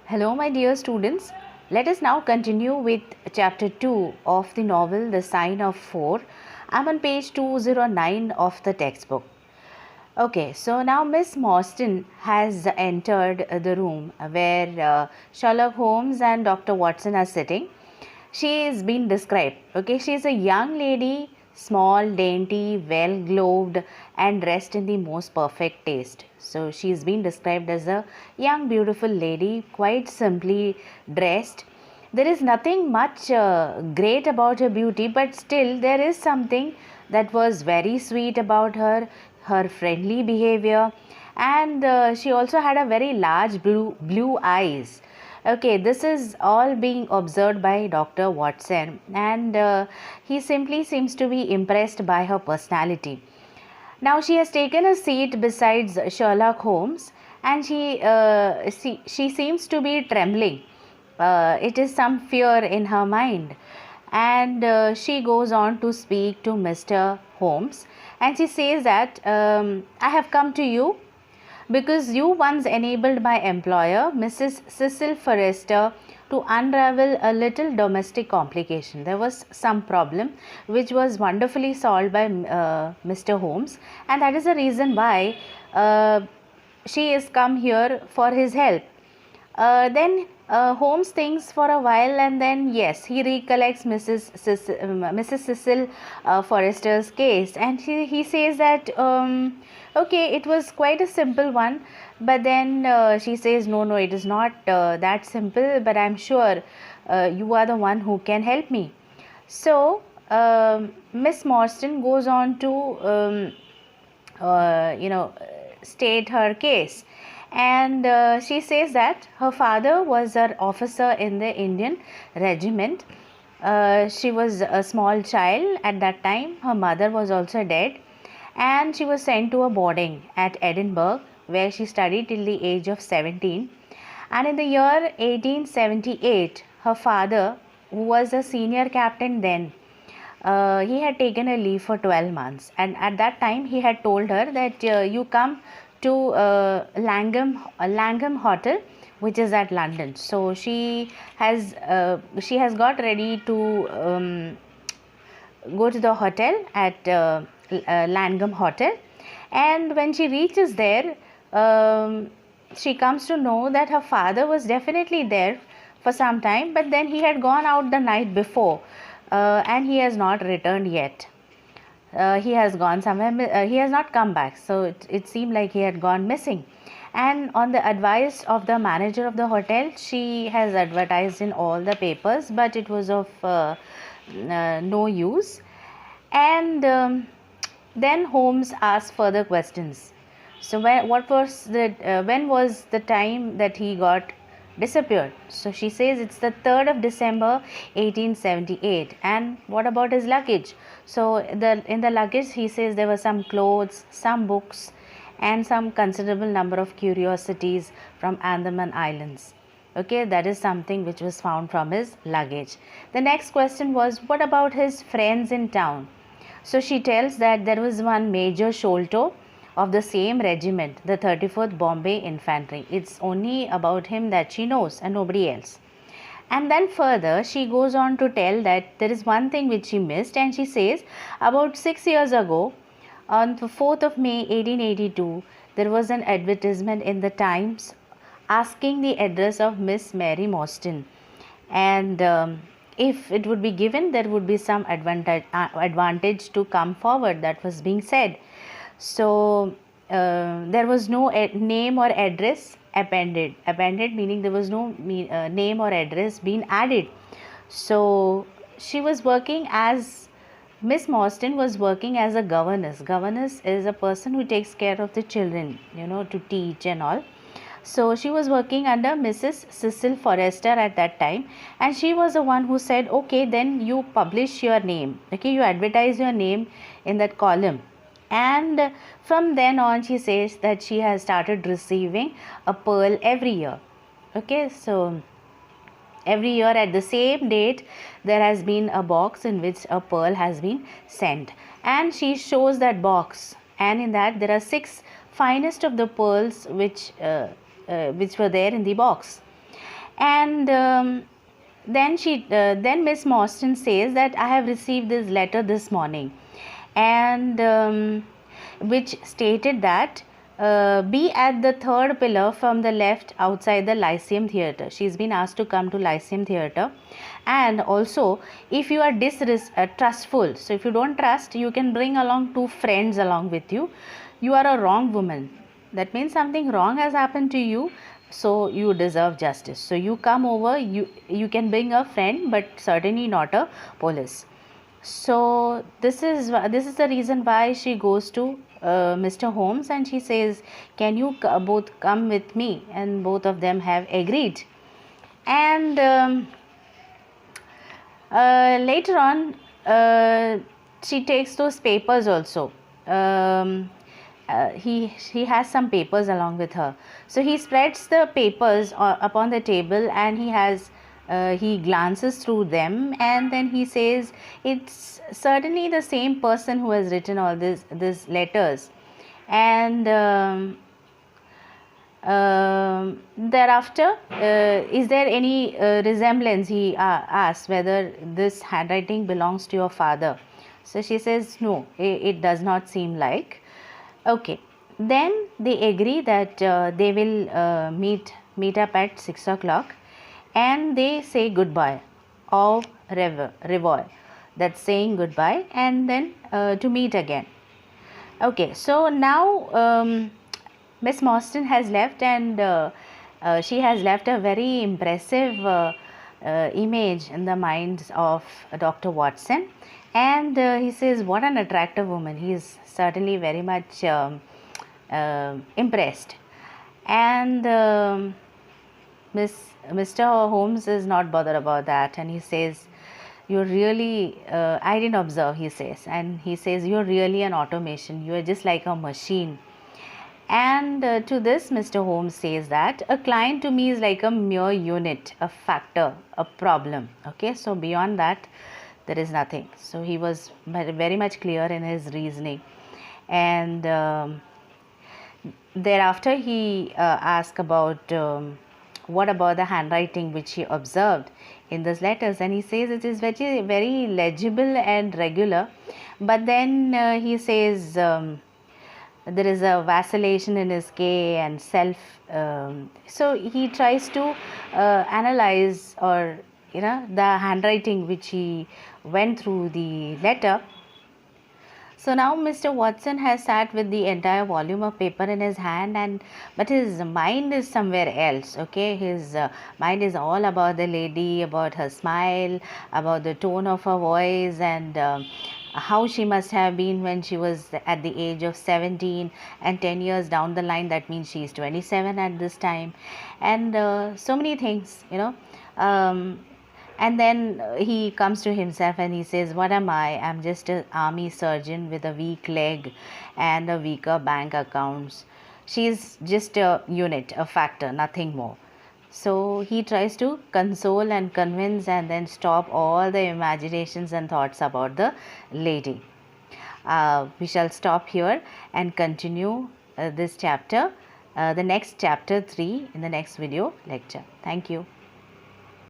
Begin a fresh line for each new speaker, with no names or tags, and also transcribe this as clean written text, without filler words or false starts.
Hello, my dear students. Let us now continue with chapter 2 of the novel The Sign of Four. I'm on page 209 of the textbook. Okay, so now Miss Morstan has entered the room where Sherlock Holmes and Dr. Watson are sitting. She is being described. Okay, she is a young lady, small, dainty, well gloved, and dressed in the most perfect taste. So she is being described as a young, beautiful lady, quite simply dressed. There is nothing much great about her beauty, but still there is something that was very sweet about her friendly behavior, and she also had a very large blue eyes. Okay, this is all being observed by Dr. Watson, and he simply seems to be impressed by her personality. Now she has taken a seat besides Sherlock Holmes, and she seems to be trembling. It is some fear in her mind, and she goes on to speak to Mr. Holmes, and she says that I have come to you because you once enabled my employer, Mrs. Cecil Forrester, to unravel a little domestic complication. There was some problem which was wonderfully solved by Mr. Holmes, and that is the reason why she has come here for his help. Then Holmes thinks for a while, and then yes, he recollects Mrs. Cecil Forrester's case, and he says that okay, it was quite a simple one, but then she says no, it is not that simple, but I'm sure you are the one who can help me. So Miss Morstan goes on to state her case, and she says that her father was an officer in the Indian regiment. She was a small child at that time. Her mother was also dead, and she was sent to a boarding at Edinburgh, where she studied till the age of 17. And in the year 1878, her father, who was a senior captain then, he had taken a leave for 12 months, and at that time he had told her that you come to Langham Hotel, which is at London. So she has got ready to go to the hotel at Langham Hotel, and when she reaches there, she comes to know that her father was definitely there for some time, but then he had gone out the night before, and he has not returned yet. He has gone somewhere, he has not come back, so it seemed like he had gone missing. And on the advice of the manager of the hotel, she has advertised in all the papers, but it was of no use. And then Holmes asked further questions. So when was the time that he got disappeared? So she says it's the 3rd of December 1878. And what about his luggage? So in the luggage, he says there were some clothes, some books, and some considerable number of curiosities from Andaman Islands. Okay, that is something which was found from his luggage. The next question was, what about his friends in town? So she tells that there was one Major Sholto of the same regiment, the 34th Bombay Infantry. It's only about him that she knows and nobody else. And then further, she goes on to tell that there is one thing which she missed, and she says about 6 years ago, on the 4th of May 1882, there was an advertisement in the Times asking the address of Miss Mary Morstan, and if it would be given, there would be some advantage to come forward. That was being said. So there was no name or address appended meaning there was no name or address being added. So she was working as Miss Morstan was working as a governess. Governess is a person who takes care of the children, to teach and all. So she was working under Mrs. Cecil Forrester at that time, and she was the one who said, okay, then you publish your name, okay, you advertise your name in that column. And from then on, she says that she has started receiving a pearl every year. Okay, so every year at the same date, there has been a box in which a pearl has been sent, and she shows that box, and in that there are 6 finest of the pearls which were there in the box. And then Miss Morstan says that I have received this letter this morning, and which stated that be at the third pillar from the left outside the Lyceum Theatre. She's been asked to come to Lyceum Theatre. And also, if you are trustful, so if you don't trust, you can bring along 2 friends along with you. You are a wrong woman. That means something wrong has happened to you, so you deserve justice. So you come over, you can bring a friend, but certainly not a police. So this is the reason why she goes to Mr. Holmes, and she says, can you both come with me? And both of them have agreed. And later on, she takes those papers also. He has some papers along with her. So he spreads the papers upon the table, and he glances through them, and then he says, it's certainly the same person who has written all these letters. And thereafter, is there any resemblance? He asks whether this handwriting belongs to your father. So she says, no, it does not seem like. Okay, then they agree that they will meet up at 6 o'clock, and they say goodbye, au revoir, that's saying goodbye, and then to meet again. Okay, so now Miss Morstan has left, and she has left a very impressive image in the minds of Dr. Watson. And he says, what an attractive woman. He is certainly very much impressed. And Mr. Holmes is not bothered about that, and he says, you're really, I didn't observe, he says. And he says, you're really an automation. You are just like a machine. And to this, Mr. Holmes says that a client to me is like a mere unit, a factor, a problem. Okay, so beyond that, there is nothing. So he was very much clear in his reasoning. And thereafter, he asked about what about the handwriting which he observed in those letters, and he says it is very, very legible and regular. But then he says there is a vacillation in his K and self. So he tries to analyze, or the handwriting which he went through the letter. So now Mr. Watson has sat with the entire volume of paper in his hand, but his mind is somewhere else. Okay, his mind is all about the lady, about her smile, about the tone of her voice, and how she must have been when she was at the age of 17, and 10 years down the line, that means she is 27 at this time, and so many things, and then he comes to himself and he says, what am I? I'm just an army surgeon with a weak leg and a weaker bank accounts. She's just a unit, a factor, nothing more. So he tries to console and convince, and then stop all the imaginations and thoughts about the lady. We shall stop here and continue this chapter, the next chapter 3, in the next video lecture. Thank you.